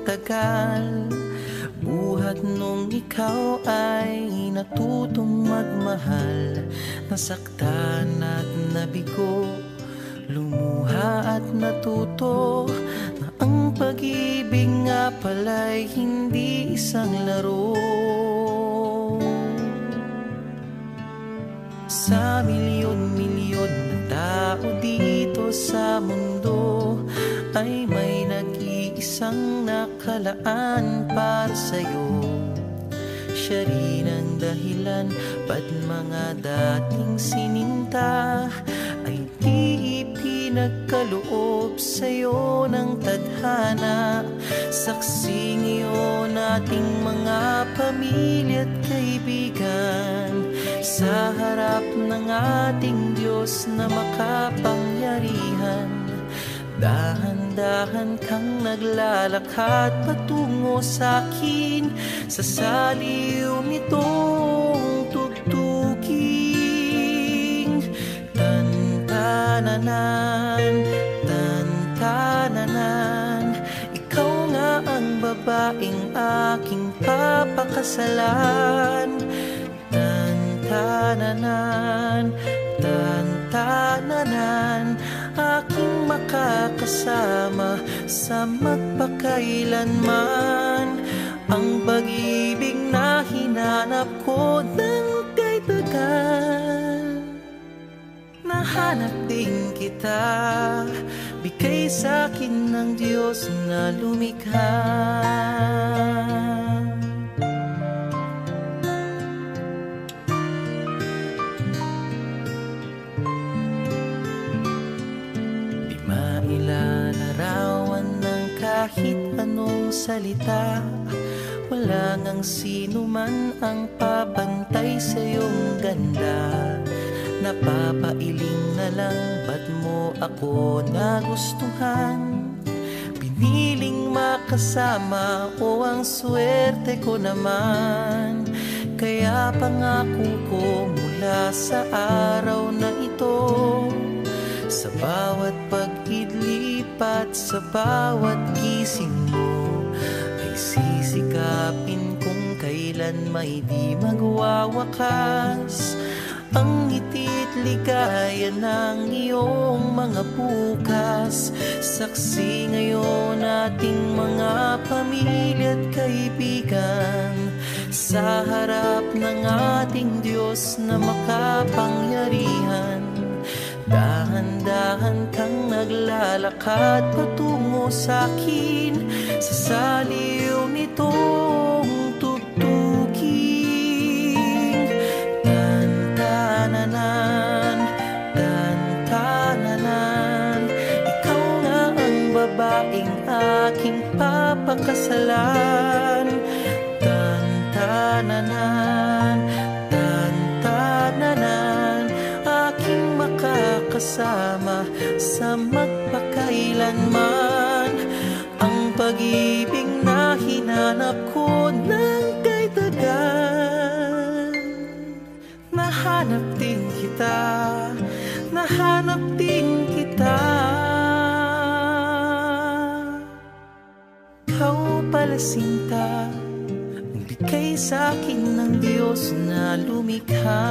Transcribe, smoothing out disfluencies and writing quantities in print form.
tagal, buhat nung ikaw ay natutong magmahal. Nasaktan at nabigo, lumuha at natuto na ang pag-ibig nga pala'y hindi isang laro. Sa milyon-milyon na tao dito sa mundo ay may nag-iisang nakalaan para sa'yo. Siya rin ang dahilan ba't mga dating sininta ay di ipinagkaloob sa'yo ng tadhana. Saksi ngayon ating mga pamilya at kaibigan sa harap ng ating Diyos na makapangyarihan. Dahan-dahan kang naglalakad patungo sa'kin sa saliw nitong tugtuging. Tan-tananan, tan-tananan, ikaw nga ang babaeng aking papakasalan. Tan-tananan, tan-tananan, aking makakasama sa magpakailanman. Ang pag-ibig na hinanap ko ng kay tagal. Nahanap din kita, bigay sa'kin ng Diyos na lumikha. Ilalarawan ng kahit anong salita, wala ngang sino man ang papantay sa iyong ganda. Napapailing na lang, ba't mo ako nagustuhan? Piniling makasama o ang swerte ko naman. Kaya pangako ko mula sa araw na ito, sa bawat pag-idlipat, sa bawat gising mo, ay sisikapin kung kailan may di magwawakas ang ngiti't ligaya ng iyong mga bukas. Saksi ngayon ating mga pamilya at kaibigan sa harap ng ating Diyos na makapangyarihan. Dahan-dahan kang naglalakad patungo sa'kin sa saliw nitong tugtuging. Tan-tananan, tan-tananan, ikaw nga ang babaeng aking papakasalan. Tan-tananan, tan-tananan, aking makakasama sa magpakailanman. Ang pag-ibig na hinanap ko ng kay tagal. Nahanap din kita, nahanap din kita. Ikaw pala sinta, ang bigay sa'kin ng Diyos na lumikha.